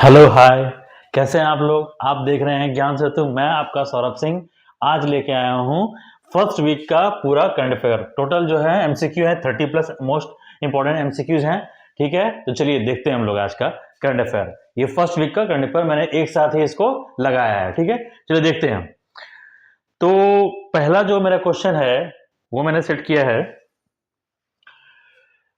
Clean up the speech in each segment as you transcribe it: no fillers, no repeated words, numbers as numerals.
Hello hi. कैसे हैं आप लोग। आप देख रहे हैं ज्ञान सेतु। मैं आपका सौरभ सिंह आज लेके आया हूँ फर्स्ट वीक का पूरा करंट अफेयर। टोटल जो है एमसीक्यू है 30+ मोस्ट इंपॉर्टेंट एमसीक्यूज हैं। ठीक है, तो चलिए देखते हैं हम लोग आज का करंट अफेयर। ये फर्स्ट वीक का करंट अफेयर मैंने एक साथ ही इसको लगाया है। ठीक है, चलिए देखते हैं। तो पहला जो मेरा क्वेश्चन है वो मैंने सेट किया है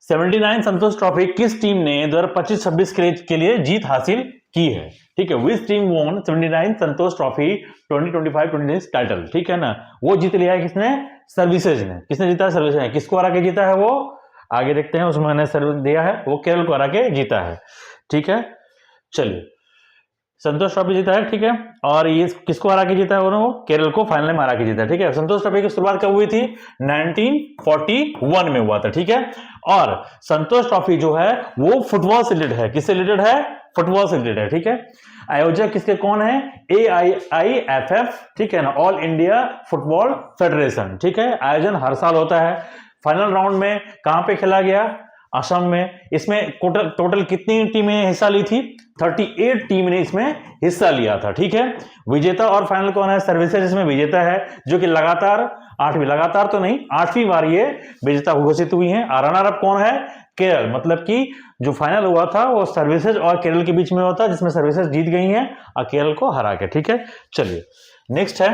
79 संतोष ट्रॉफी किस टीम ने 2025-26 के लिए जीत हासिल की है। ठीक है, विच टीम वोन 79 संतोष ट्रॉफी 2025-26 टाइटल। ठीक है ना, वो जीत लिया है किसने? सर्विसेज ने। किसने जीता है? सर्विसेज ने। किसको हरा के जीता है? वो आगे देखते हैं, उसमें मैंने सर्विस दिया है, वो केरल को हरा के जीता है। ठीक है, चलिए संतोष ट्रॉफी जीता है। ठीक है, और ये किसको हरा के जीता है? वो केरल को फाइनल में हरा के जीता है। ठीक है, संतोष ट्रॉफी की शुरुआत कब हुई थी? 1941 में हुआ था। ठीक है, और संतोष ट्रॉफी जो है वो फुटबॉल से रिलेटेड है। किससे रिलेटेड है? फुटबॉल से रिलेटेड है। ठीक है, आयोजक किसके कौन है? AIIFF। ठीक है ना, ऑल इंडिया फुटबॉल फेडरेशन। ठीक है, आयोजन हर साल होता है। फाइनल राउंड में कहां पे खेला गया? असम में। इसमें टोटल कितनी टीमें हिस्सा ली थी? 38 टीम ने इसमें हिस्सा लिया था। ठीक है, विजेता और फाइनल कौन है? सर्विसेज इसमें विजेता है, जो कि लगातार लगातार तो नहीं, 8वीं बार ये विजेता घोषित हुई है। रनर अप कौन है? केरल। मतलब कि जो फाइनल हुआ था वो सर्विसेज और केरल के बीच में हुआ था, जिसमें सर्विसेज जीत गई है और केरल को हरा के। ठीक है, चलिए नेक्स्ट है,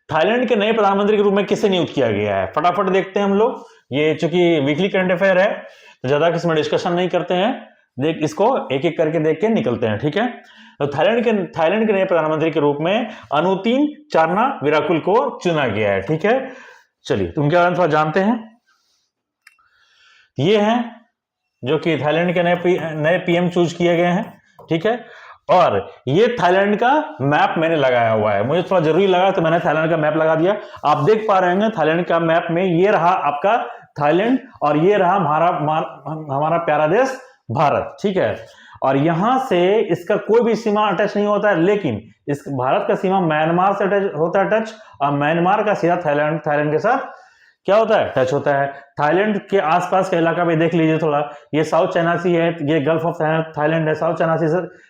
थाईलैंड के नए प्रधानमंत्री के रूप में किसे नियुक्त किया गया है? फटाफट देखते हैं हम लोग। ये चूंकि वीकली करंट अफेयर है तो ज्यादा किसमें डिस्कशन नहीं करते हैं, देख इसको एक एक करके देख के निकलते हैं। ठीक है, तो थाईलैंड के नए प्रधानमंत्री के रूप में अनुतिन चारनाविराकुल को चुना गया है। ठीक है, चलिए तो उनके बारे में थोड़ा जानते हैं। ये हैं जो कि थाईलैंड के नए पीएम चूज किए गए हैं। ठीक है, और ये थाईलैंड का मैप मैंने लगाया हुआ है, मुझे थोड़ा जरूरी लगा तो मैंने थाईलैंड का मैप लगा दिया। आप देख पा रहे हैं थाईलैंड का मैप में ये रहा आपका थाईलैंड और ये रहा हमारा प्यारा देश भारत। ठीक है, और यहां से इसका कोई भी सीमा अटैच नहीं होता है, लेकिन इस भारत का सीमा म्यांमार से अटैच होता है, टच, और म्यांमार का सीधा थाईलैंड के साथ क्या होता है? टच होता है। थाईलैंड के आसपास का इलाका भी देख लीजिए थोड़ा, ये साउथ चाइना सी है, ये गल्फ ऑफ थाईलैंड है। साउथ चाइना सी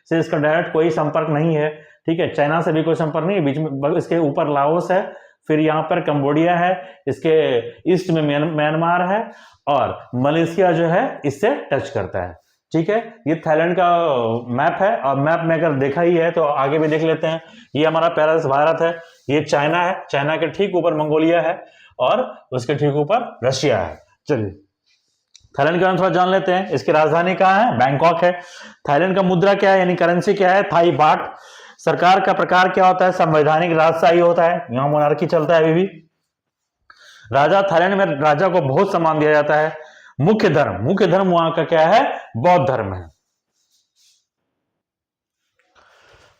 से इसका डायरेक्ट कोई संपर्क नहीं है। ठीक है, चाइना से भी कोई संपर्क नहीं है। बीच में इसके ऊपर लाओस है, फिर यहाँ पर कंबोडिया है, इसके ईस्ट में म्यांमार है, और मलेशिया जो है इससे टच करता है। ठीक है, ये थाईलैंड का मैप है, और मैप में अगर देखा ही है तो आगे भी देख लेते हैं। ये हमारा प्यारा भारत है, ये चाइना है, चाइना के ठीक ऊपर मंगोलिया है, और उसके ठीक ऊपर रशिया है। चलिए थाईलैंड के बारे में थोड़ा जान लेते हैं। इसकी राजधानी कहाँ है? बैंकॉक है। थाईलैंड का मुद्रा क्या है, यानी करेंसी क्या है? थाई बाट। सरकार का प्रकार क्या होता है? संवैधानिक राजशाही होता है, यहां मोनार्की चलता है अभी भी। राजा, थाईलैंड में राजा को बहुत सम्मान दिया जाता है। मुख्य धर्म वहां का क्या है? बौद्ध धर्म है।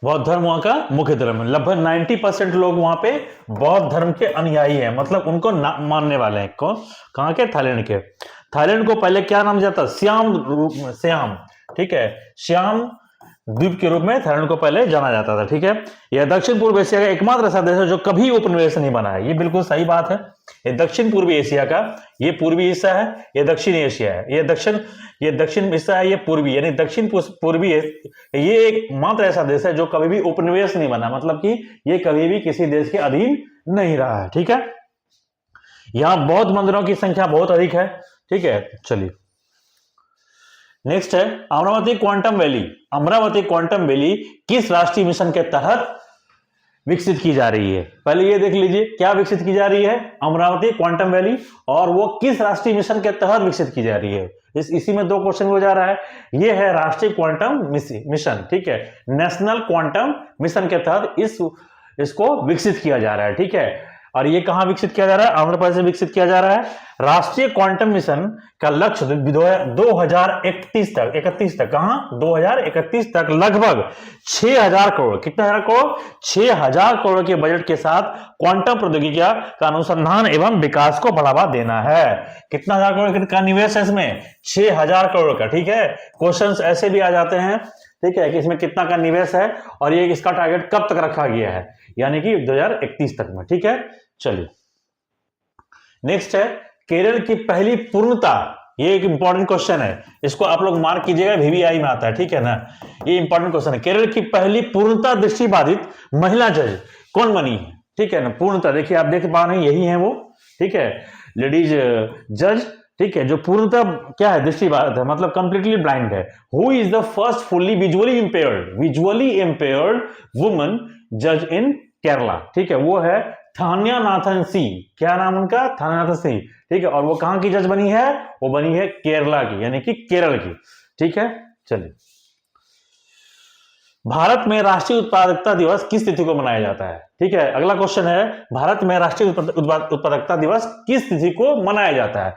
बौद्ध धर्म वहां का मुख्य धर्म है। लगभग 90% लोग वहां पे बौद्ध धर्म के अनुयायी हैं, मतलब उनको मानने वाले हैं। कौन? कहां के? थाईलैंड के। थाईलैंड को पहले क्या नाम जाता? श्याम। ठीक है, श्याम द्वीप के रूप में थाईलैंड को पहले जाना जाता था। ठीक है, यह दक्षिण पूर्व एशिया का एकमात्र ऐसा देश है जो कभी उपनिवेश नहीं बना है। ये बिल्कुल सही बात है। ये दक्षिण पूर्वी एशिया का, ये पूर्वी हिस्सा है, ये दक्षिण एशिया है। ये दक्षिण हिस्सा है, ये पूर्वी, यानी दक्षिण पूर्वी। ये एक मात्र ऐसा देश है जो कभी भी उपनिवेश नहीं बना, मतलब कि ये कभी भी किसी देश के अधीन नहीं रहा है। ठीक है, यहां बौद्ध मंदिरों की संख्या बहुत अधिक है। ठीक है, चलिए नेक्स्ट है Amravati quantum valley. Amravati quantum valley किस राष्ट्रीय मिशन के तहत विकसित की जा रही है? पहले ये देख लीजिए क्या विकसित की जा रही है? अमरावती क्वांटम वैली, और वो किस राष्ट्रीय मिशन के तहत विकसित की जा रही है? इसी में 2 क्वेश्चन हो जा रहा है। ये है राष्ट्रीय क्वांटम मिशन। ठीक है, नेशनल क्वांटम मिशन के तहत इसको विकसित किया जा रहा है। ठीक है, और ये कहां विकसित किया जा रहा है? आंध्र प्रदेश में विकसित किया जा रहा है। राष्ट्रीय क्वांटम मिशन का लक्ष्य 2031 तक कहां? 2031 तक लगभग 6000 करोड़, कितना हजार करोड़? 6000 करोड़ के बजट के साथ क्वांटम प्रौद्योगिकी का अनुसंधान एवं विकास को बढ़ावा देना है। कितना हजार करोड़ का निवेश है इसमें? 6000 करोड़ का। ठीक है, क्वेश्चंस ऐसे भी आ जाते हैं। ठीक है, कि इसमें कितना का निवेश है और ये इसका टारगेट कब तक रखा गया है, यानी कि 2031 तक में। ठीक है, चलिए नेक्स्ट है केरल की पहली पूर्णता ये एक इंपॉर्टेंट क्वेश्चन है, इसको आप लोग मार्क कीजिएगा, VVI में आता है, ठीक है ना। ये इंपॉर्टेंट क्वेश्चन है। केरल की पहली पूर्णतः दृष्टिबाधित महिला जज कौन बनी है, ठीक है ना। पूर्णतः देखिए आप देख पा रहे हैं, यही है वो, ठीक है, लेडीज जज, ठीक है, जो पूर्णतः क्या है, दृष्टिबाधित है, मतलब कंप्लीटली ब्लाइंड है। Who is the first fully visually impaired woman जज इन केरला, ठीक है, वो है थान्यानाथन सी। क्या नाम उनका, थान्यानाथन सी, ठीक है। और वो कहां की जज बनी है, वो बनी है केरला की, यानी कि केरल की, ठीक है। चलिए, भारत में राष्ट्रीय उत्पादकता दिवस किस तिथि को मनाया जाता है, ठीक है। अगला क्वेश्चन है, भारत में राष्ट्रीय उत्पादकता दिवस किस तिथि को मनाया जाता है।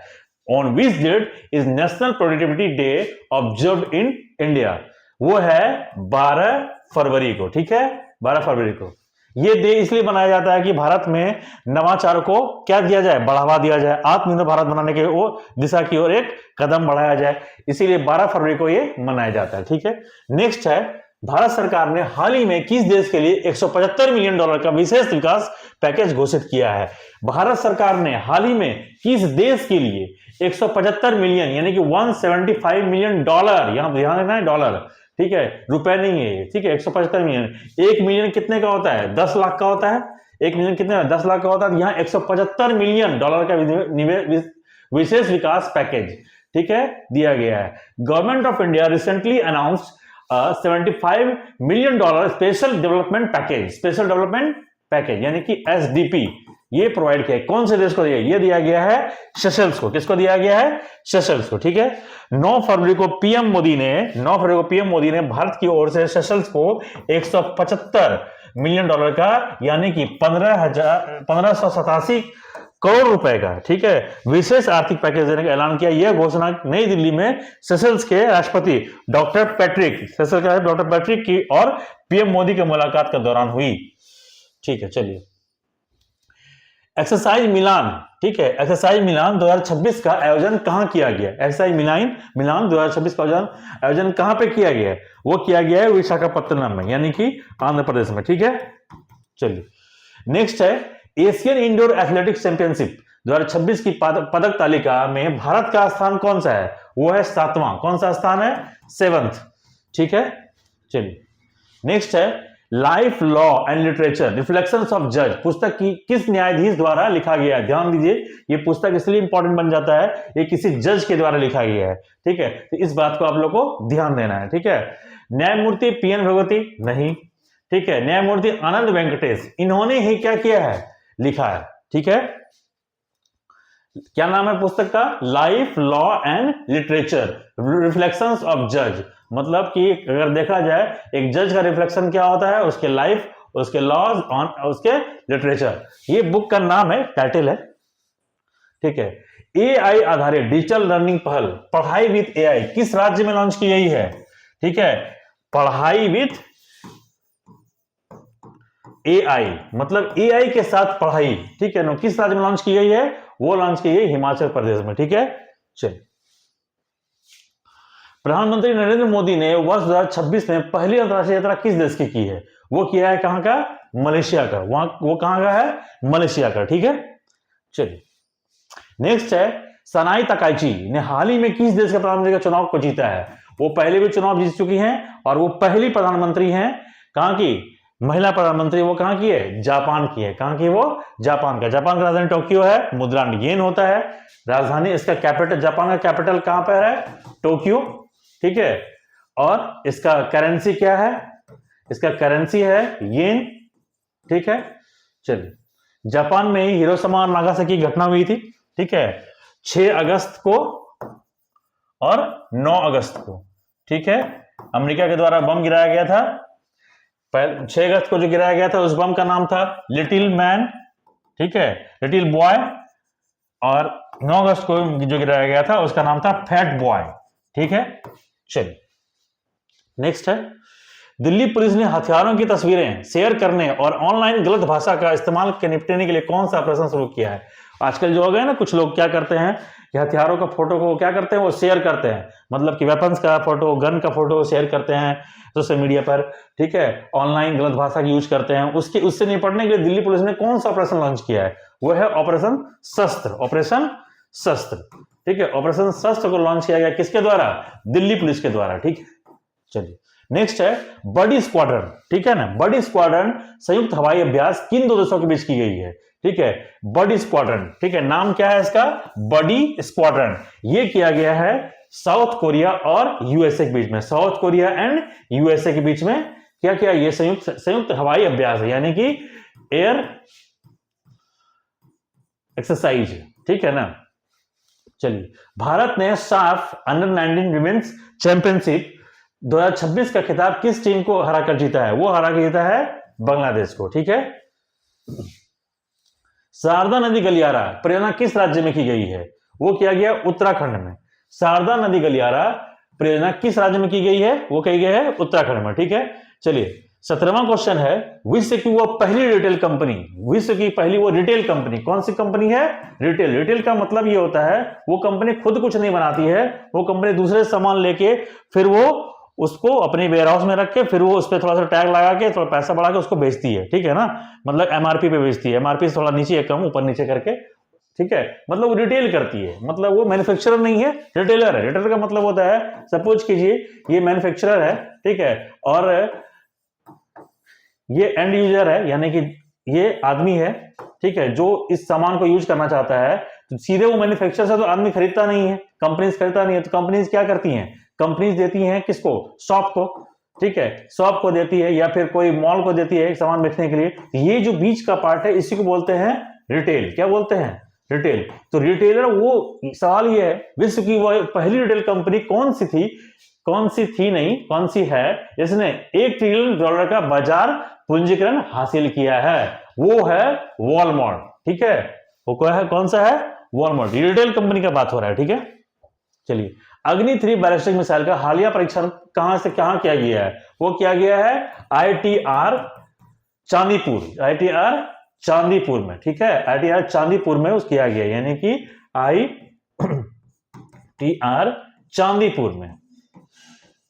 On which date is national productivity day observed in India, वो है 12 फरवरी को, ठीक है, 12 फरवरी को। ये डे इसलिए मनाया जाता है कि भारत में नवाचार को क्या दिया जाए, बढ़ावा दिया जाए, आत्मनिर्भर भारत बनाने के वो दिशा की ओर एक कदम बढ़ाया जाए, इसीलिए 12 फरवरी को ये मनाया जाता है, ठीक है। नेक्स्ट है, भारत सरकार ने हाल ही में किस देश के लिए $175 मिलियन का विशेष विकास पैकेज घोषित किया है। भारत सरकार ने हाल ही में किस देश के लिए 175 मिलियन यानी कि $175 मिलियन, यहां ध्यान रखना है, डॉलर, ठीक है, रुपए नहीं है, ठीक है। 175 मिलियन, 1 मिलियन कितने का होता है, 10 लाख का होता है। 1 मिलियन कितने, 10 लाख का होता है। यहाँ $175 मिलियन का विशेष विकास पैकेज, ठीक है, दिया गया है। Government of India recently announced $75 million special development package यानी कि SDP, ये प्रोवाइड किया। कौन से देश को दिया, ये दिया गया है सेशल्स को। किसको दिया गया है, सेशल्स को, ठीक है। 9 फरवरी को पीएम मोदी ने भारत की ओर से सेशल्स को $175 मिलियन का यानी कि 1587 करोड़ रुपए का, ठीक है, विशेष आर्थिक पैकेज देने का ऐलान किया। यह घोषणा नई दिल्ली में सेशल्स के राष्ट्रपति डॉक्टर पैट्रिक की और पीएम मोदी की मुलाकात के दौरान हुई, ठीक है। चलिए, एक्सरसाइज मिलान, ठीक है, एक्सरसाइज मिलान 2026 का आयोजन कहां किया गया। एक्सरसाइज मिलान 2026 का आयोजन कहां पे किया गया है, वो किया गया है विशाखापत्तनम में, यानी कि आंध्र प्रदेश में, ठीक है। चलिए, नेक्स्ट है, एशियन इंडोर एथलेटिक्स चैंपियनशिप 2026 की पदक तालिका में भारत का स्थान कौन सा है, वो है 7वां। कौन सा स्थान है, 7th, ठीक है। चलिए, नेक्स्ट है, life law and literature reflections of जज पुस्तक की किस न्यायाधीश द्वारा लिखा गया है। ध्यान दीजिए, ये पुस्तक इसलिए इंपॉर्टेंट बन जाता है, ये किसी जज के द्वारा लिखा गया है, ठीक है, तो इस बात को आप लोग को ध्यान देना है, ठीक है। न्यायमूर्ति PN भगवती नहीं, ठीक है, न्यायमूर्ति आनंद वेंकटेश, इन्होंने ही क्या किया है, लिखा है, ठीक है। क्या नाम है पुस्तक का, life law and literature reflections of जज, मतलब कि अगर देखा जाए एक जज का रिफ्लेक्शन क्या होता है, उसके लाइफ, उसके लॉज ऑन उसके लिटरेचर। ये बुक का नाम है, टाइटल है, ठीक है। AI आधारित डिजिटल लर्निंग पहल पढ़ाई विद AI किस राज्य में लॉन्च की गई है, ठीक है, पढ़ाई विद AI मतलब AI के साथ पढ़ाई, ठीक है ना, किस राज्य में लॉन्च की गई है, वो लॉन्च की गई हिमाचल प्रदेश में, ठीक है। चलिए, प्रधानमंत्री नरेंद्र मोदी ने वर्ष 2026 में पहली अंतर्राष्ट्रीय यात्रा किस देश की है, वो किया है कहां का, मलेशिया का। वो कहां का है, मलेशिया का, ठीक है। चलिए, नेक्स्ट है, सनाई तकाइची ने हाल ही में किस देश के प्रधानमंत्री का चुनाव को जीता है। वो पहले भी चुनाव जीत चुकी हैं और वो पहली प्रधानमंत्री हैं, कहां की, महिला प्रधानमंत्री, वो कहां की है, जापान की है। कहां की, वो जापान का। जापान की राजधानी टोक्यो है, मुद्रांक येन होता है राजधानी, इसका कैपिटल, जापान का कैपिटल कहां पर है, टोक्यो, ठीक है। और इसका करेंसी क्या है, इसका करेंसी है येन, ठीक है। चलिए, जापान में ही हिरोशिमा और नागासाकी की घटना हुई थी, ठीक है, 6 अगस्त को और 9 अगस्त को, ठीक है। अमेरिका के द्वारा बम गिराया गया था। 6 अगस्त को जो गिराया गया था उस बम का नाम था लिटिल मैन, ठीक है, लिटिल बॉय, और 9 अगस्त को जो गिराया गया था उसका नाम था फैट बॉय, ठीक है। चलिए, नेक्स्ट है, दिल्ली पुलिस ने हथियारों की तस्वीरें शेयर करने और ऑनलाइन गलत भाषा का इस्तेमाल के निपटने के लिए कौन सा ऑपरेशन शुरू किया है। आजकल जो हो गए ना, कुछ लोग क्या करते हैं कि हथियारों का फोटो को क्या करते हैं, वो शेयर करते हैं, मतलब कि वेपन्स का फोटो, गन का फोटो शेयर करते हैं सोशल मीडिया पर, ठीक है, ऑनलाइन गलत भाषा की यूज करते हैं। उससे निपटने के लिए दिल्ली पुलिस ने कौन सा ऑपरेशन लॉन्च किया है, वो है ऑपरेशन शस्त्र, ठीक है। ऑपरेशन शस्त्र को लॉन्च किया गया किसके द्वारा? दिल्ली पुलिस के द्वारा, ठीक है। चलिए नेक्स्ट है बडी स्क्वाड्रन, ठीक है ना। बडी स्क्वाड्रन संयुक्त हवाई अभ्यास किन दो देशों के बीच की गई है? ठीक है, बडी स्क्वाड्रन, ठीक है। नाम क्या है इसका? बडी स्क्वाड्रन। ये किया गया है साउथ कोरिया और यूएसए के बीच में। साउथ कोरिया एंड यूएसए के बीच में क्या किया? ये संयुक्त हवाई अभ्यास है, यानी कि एयर एक्सरसाइज, ठीक है ना। चलिए भारत ने साफ अंडर 19 विमेंस चैंपियनशिप 2026 का खिताब किस टीम को हराकर जीता है? वो हरा के जीता है बांग्लादेश को, ठीक है। शारदा नदी गलियारा परियोजना किस राज्य में की गई है? वो किया गया उत्तराखंड में। शारदा नदी गलियारा परियोजना किस राज्य में की गई है? वो कही गई है उत्तराखंड में, ठीक है। चलिए 17वां क्वेश्चन है, विश्व की वो पहली रिटेल कंपनी, विश्व की पहली वो रिटेल कंपनी कौन सी कंपनी है? रिटेल। रिटेल का मतलब ये होता है वो कंपनी खुद कुछ नहीं बनाती है, वो कंपनी दूसरे सामान लेके फिर वो उसको अपने वेयर हाउस में रख के फिर वो उस पर थोड़ा सा टैग लगा के थोड़ा पैसा बढ़ा के उसको बेचती है, ठीक है ना। मतलब एमआरपी पे बेचती है, एमआरपी से थोड़ा नीचे या कम ऊपर नीचे करके, ठीक है। मतलब वो रिटेल करती है, मतलब वो मैन्युफैक्चरर नहीं है, रिटेलर है। रिटेलर का मतलब होता है सपोज कीजिए ये मैन्युफैक्चरर है, ठीक है, और ये एंड यूजर है, यानी कि ये आदमी है, ठीक है, जो इस सामान को यूज करना चाहता है। तो सीधे वो मैन्युफैक्चरर से तो आदमी खरीदता नहीं है, कंपनीज खरीदता नहीं है, तो कंपनीज क्या करती हैं? कंपनीज देती हैं किसको? शॉप को, ठीक है, शॉप को देती है या फिर कोई मॉल को देती है सामान बेचने के लिए। ये जो बीच का पार्ट है इसी को बोलते हैं रिटेल। क्या बोलते हैं? रिटेल। तो रिटेलर, वो सवाल ये है विश्व की वो पहली रिटेल कंपनी कौन सी थी? कौन सी थी नहीं, कौन सी है जिसने $1 ट्रिलियन का बाजार पूंजीकरण हासिल किया है? वो है वॉलमार्ट, ठीक है। वो क्या है? कौन सा है? वॉलमार्ट। रिटेल कंपनी का बात हो रहा है, ठीक है। चलिए अग्नि 3 बैलिस्टिक मिसाइल का हालिया परीक्षण कहां से कहां किया गया है? वो किया गया है आईटीआर चांदीपुर, आईटीआर चांदीपुर में, ठीक है। आईटीआर चांदीपुर में किया गया, यानी कि आईटीआर चांदीपुर में,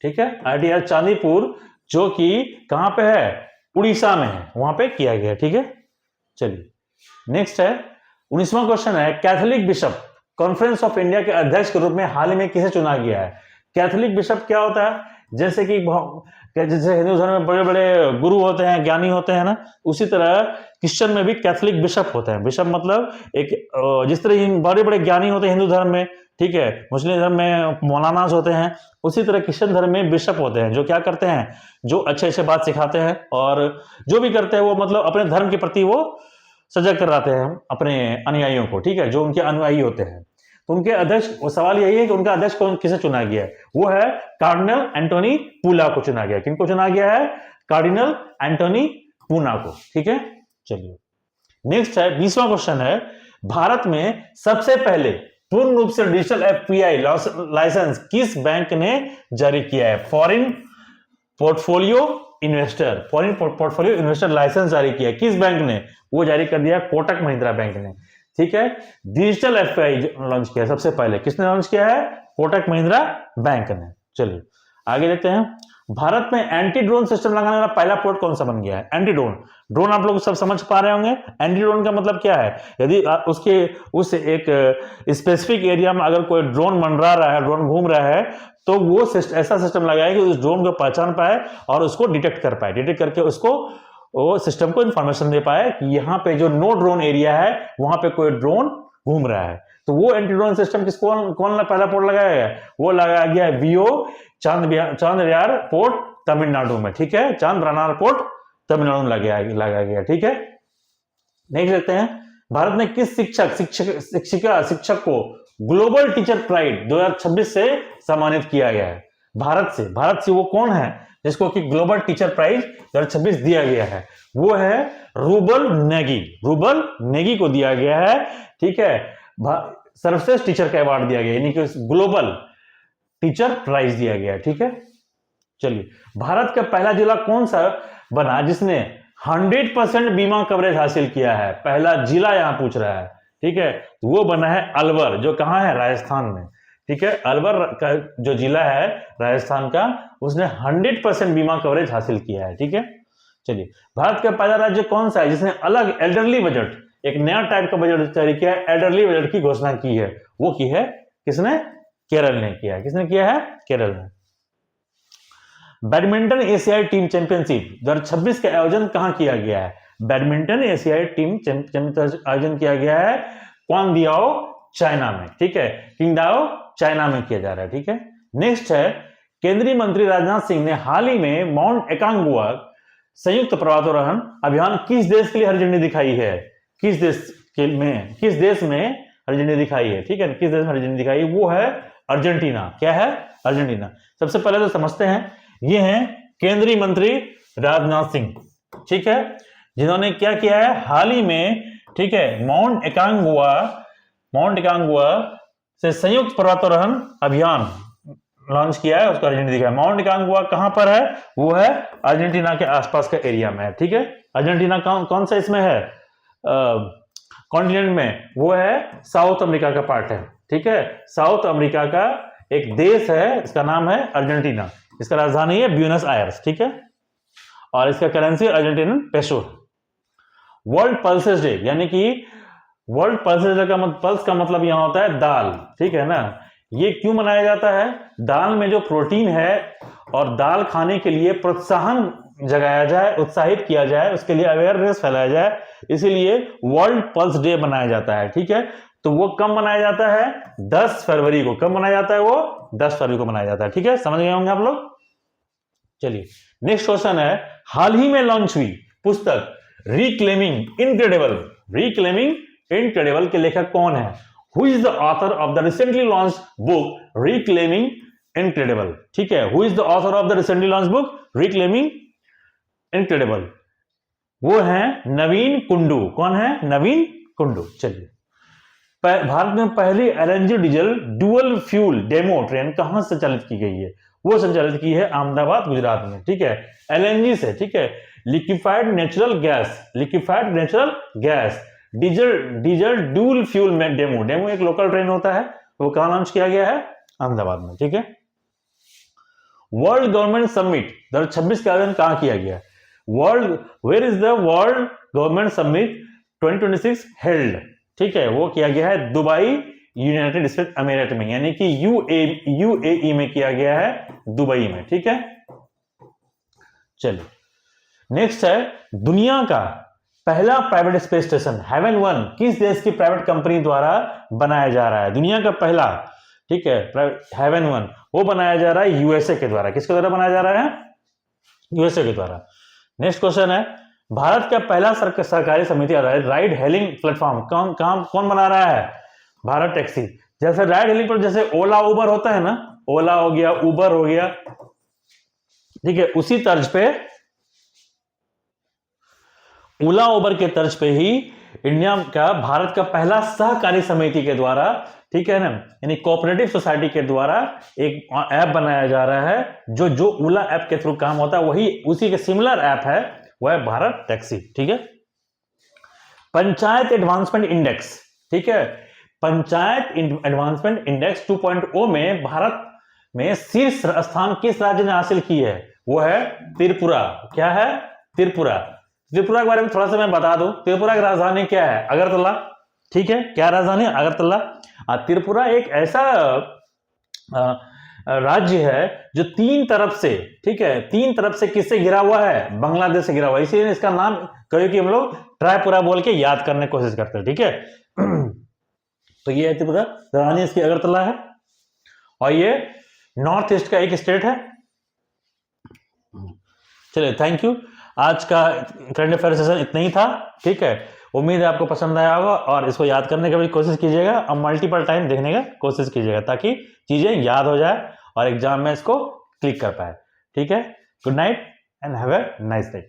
ठीक है। आईटीआर चांदीपुर जो कि कहां पे है? उड़ीसा में है, वहां पे किया गया, ठीक है। चलिए नेक्स्ट है 19वां क्वेश्चन है, Catholic bishop conference of India के अध्यक्ष के रूप में हाल ही में किसे चुना गया है? कैथोलिक बिशप क्या होता है? जैसे कि जैसे हिंदू धर्म में बड़े बड़े गुरु होते हैं, ज्ञानी होते हैं ना, उसी तरह क्रिश्चियन में भी कैथोलिक बिशप होते हैं। बिशप मतलब एक जिस तरह बड़े बड़े ज्ञानी होते हैं हिंदू धर्म में, ठीक है, मुस्लिम धर्म में मौलानाज होते हैं, उसी तरह क्रिश्चियन धर्म में बिशप होते हैं, जो क्या करते हैं? जो अच्छे अच्छे बात सिखाते हैं और जो भी करते हैं वो मतलब अपने धर्म के प्रति वो सजग कराते हैं अपने अनुयायियों को, ठीक है, जो उनके अनुयायी होते हैं। तो उनके अध्यक्ष, वो सवाल यही है कि उनका अध्यक्ष कौन, किसे चुना गया है? वो है कार्डिनल एंटोनी पूला को चुना गया। किनको चुना गया है? कार्डिनल एंटोनी पूना को, ठीक है। चलिए नेक्स्ट है 20वां क्वेश्चन है, भारत में सबसे पहले पूर्ण रूप से डिजिटल एफपीआई लाइसेंस किस बैंक ने जारी किया है? फॉरेन पोर्टफोलियो इन्वेस्टर लाइसेंस जारी किया किस बैंक ने? वो जारी कर दिया कोटक महिंद्रा बैंक ने, ठीक है। डिजिटल एफआई लॉन्च किया सबसे पहले, किसने लॉन्च किया है? कोटक महिंद्रा बैंक ने। चलिए आगे देखते हैं, भारत में एंटी ड्रोन सिस्टम लगाने वाला पहला पोर्ट कौन सा बन गया है? Anti drone. ड्रोन आप लोग सब समझ पा रहे होंगे। एंटी ड्रोन का मतलब क्या है? यदि उसके उस एक स्पेसिफिक एरिया में अगर कोई ड्रोन मंडरा रहा है, ड्रोन घूम रहा है, तो वो ऐसा सिस्टम लगाए कि उस ड्रोन को पहचान पाए और उसको डिटेक्ट कर पाए, डिटेक्ट करके उसको वो सिस्टम को इंफॉर्मेशन दे पाए कि यहाँ पे जो नो ड्रोन एरिया है वहां पे कोई ड्रोन घूम रहा है। तो वो एंटी ड्रोन सिस्टम किसको कौन पहला पोर्ट लगाया गया? वो लगाया गया है वीओ चांदबियार पोर्ट तमिलनाडु में, ठीक है। चांद्रनार पोर्ट तमिलनाडु में लगाया गया, ठीक है। नेक्स्ट देखते हैं, भारत में किस शिक्षक को ग्लोबल टीचर प्राइड 2026 से सम्मानित किया गया है? भारत से वो कौन है जिसको कि ग्लोबल टीचर प्राइज 2026 दिया गया है? वो है रूबल नेगी को दिया गया है, ठीक है। सर्वश्रेष्ठ टीचर का अवार्ड दिया गया, यानी कि ग्लोबल टीचर प्राइज दिया गया, ठीक है। चलिए भारत का पहला जिला कौन सा बना जिसने 100% बीमा कवरेज हासिल किया है? पहला जिला यहां पूछ रहा है, ठीक है। वो बना है अलवर, जो कहां है? राजस्थान में, ठीक है। अलवर का जो जिला है राजस्थान का, उसने 100% बीमा कवरेज हासिल किया है, ठीक है। चलिए भारत का पहला राज्य कौन सा है जिसने अलग एल्डरली बजट, एक नया टाइप का बजट जारी किया है, एल्डरली बजट की घोषणा की है? वो की है किसने? केरल ने किया है। किसने किया है? केरल ने। बैडमिंटन एशियाई टीम चैंपियनशिप 2026 का आयोजन कहां किया गया है? बैडमिंटन एशियाई टीम चैंपियनशिप आयोजन किया गया है क्वांगदियाओ, चाइना में। ठीक है, किंगदाओ, चाइना में किया जा रहा है। ठीक है, नेक्स्ट है, केंद्रीय मंत्री राजनाथ सिंह ने हाल ही में माउंट एकांगुआ संयुक्त पर्वतारोहण अभियान किस देश के लिए हरी झंडी दिखाई है? किस देश में हरी झंडी दिखाई है? ठीक है, किस देश में हरी झंडी दिखाई? वो है अर्जेंटीना। क्या है? अर्जेंटीना। सबसे पहले तो समझते हैं, ये हैं केंद्रीय मंत्री राजनाथ सिंह, ठीक है, जिन्होंने क्या किया है हाल ही में, ठीक है, माउंट एकांगुआ से संयुक्त पर्वतारोहण अभियान लॉन्च किया है, उसका अर्जेंटीना दिखा है। माउंट एकांगुआ कहां पर है? वो है अर्जेंटीना के आसपास का एरिया में है। ठीक है, अर्जेंटीना कौन सा इसमें है कॉन्टिनेंट में? वो है साउथ अमेरिका का पार्ट है। ठीक है, साउथ अमेरिका का एक देश है, इसका नाम है अर्जेंटीना। इसका राजधानी है ब्यूनस आयर्स। ठीक है, और इसका currency Argentinian peso. World pulses day, यानी कि वर्ल्ड पल्सेस डे का पल्स का मतलब यहां होता है दाल। ठीक है ना, ये क्यों मनाया जाता है? दाल में जो प्रोटीन है और दाल खाने के लिए प्रोत्साहन जगाया जाए, उत्साहित किया जाए, उसके लिए अवेयरनेस फैलाया जाए, इसीलिए वर्ल्ड पल्स डे मनाया जाता है। ठीक है, तो वो कब मनाया जाता है? 10 फरवरी को। कब मनाया जाता है वो? 10 फरवरी को मनाया जाता है। ठीक है, समझ गए होंगे आप लोग। चलिए, नेक्स्ट क्वेश्चन है, हाल ही में लॉन्च हुई पुस्तक रिक्लेमिंग इनक्रेडिबल के लेखक कौन है? Who is the author of the recently launched book Reclaiming Incredible? ठीक है, Who is the author of the recently launched book Reclaiming Incredible? वो है नवीन कुंडू। कौन है? नवीन कुंडू। चलिए, भारत में पहली LNG diesel dual fuel demo train कहां से संचालित की गई है? वो संचालित की है अहमदाबाद, गुजरात में। ठीक है, LNG से। ठीक है, liquefied natural gas diesel dual fuel में डेमो एक लोकल ट्रेन होता है, वो कहां लॉन्च किया गया है? अहमदाबाद में। ठीक है, वर्ल्ड गवर्नमेंट समिट 2026 का आयोजन कहां किया गया? Where is the world government summit 2026 held? ठीक है, वो किया गया है दुबई, यूनाइटेड स्टेट अमेरिका में, यानी कि यूएई में किया गया है, दुबई में। ठीक है, चलिए, नेक्स्ट है, दुनिया का पहला प्राइवेट स्पेस स्टेशन हेवन 1 किस देश की प्राइवेट कंपनी द्वारा बनाया जा रहा है? दुनिया का पहला, ठीक है, हेवन 1 वो बनाया जा रहा है यूएसए के द्वारा। किसके द्वारा बनाया जा रहा है? यूएसए के द्वारा। नेक्स्ट क्वेश्चन है, भारत का पहला सरकारी समिति आधारित राइड हेलिंग प्लेटफॉर्म कौन बना रहा है? भारत टैक्सी। जैसे राइड हेलिंग पर जैसे ओला उबर होता है ना, ओला हो गया, उबर हो गया, ठीक है, उसी तर्ज पे ओला उबर के तर्ज पे ही इंडिया का भारत का पहला सहकारी समिति के द्वारा, ठीक है ना, यानी कोऑपरेटिव सोसाइटी के द्वारा एक ऐप बनाया जा रहा है, जो ओला ऐप के थ्रू काम होता है, वही उसी के सिमिलर ऐप है, वह है भारत टैक्सी। ठीक है, पंचायत एडवांसमेंट इंडेक्स, ठीक है, पंचायत एडवांसमेंट इंडेक्स 2.0 में भारत में शीर्ष स्थान किस राज्य ने हासिल की है? वो है त्रिपुरा। क्या है? त्रिपुरा। त्रिपुरा के बारे में थोड़ा सा मैं बता दूं, त्रिपुरा की राजधानी क्या है? अगरतला। ठीक है, क्या राजधानी? अगरतला। त्रिपुरा एक ऐसा राज्य है जो तीन तरफ से, ठीक है, तीन तरफ से किससे घिरा हुआ है? बांग्लादेश से घिरा हुआ है, इसीलिए इसका नाम कभी कि हम लोग ट्राइपुरा बोल के याद करने की कोशिश करते हैं। ठीक है, तो ये है त्रिपुरा, राजधानी इसकी अगरतला है, और ये नॉर्थ ईस्ट का एक स्टेट है। चलिए, थैंक यू। आज का करंट अफेयर सेशन इतना ही था। ठीक है, उम्मीद है आपको पसंद आया होगा, और इसको याद करने की भी कोशिश कीजिएगा और मल्टीपल टाइम देखने का कोशिश कीजिएगा, ताकि चीजें याद हो जाए और एग्जाम में इसको क्लिक कर पाए। ठीक है, good night and have a nice day.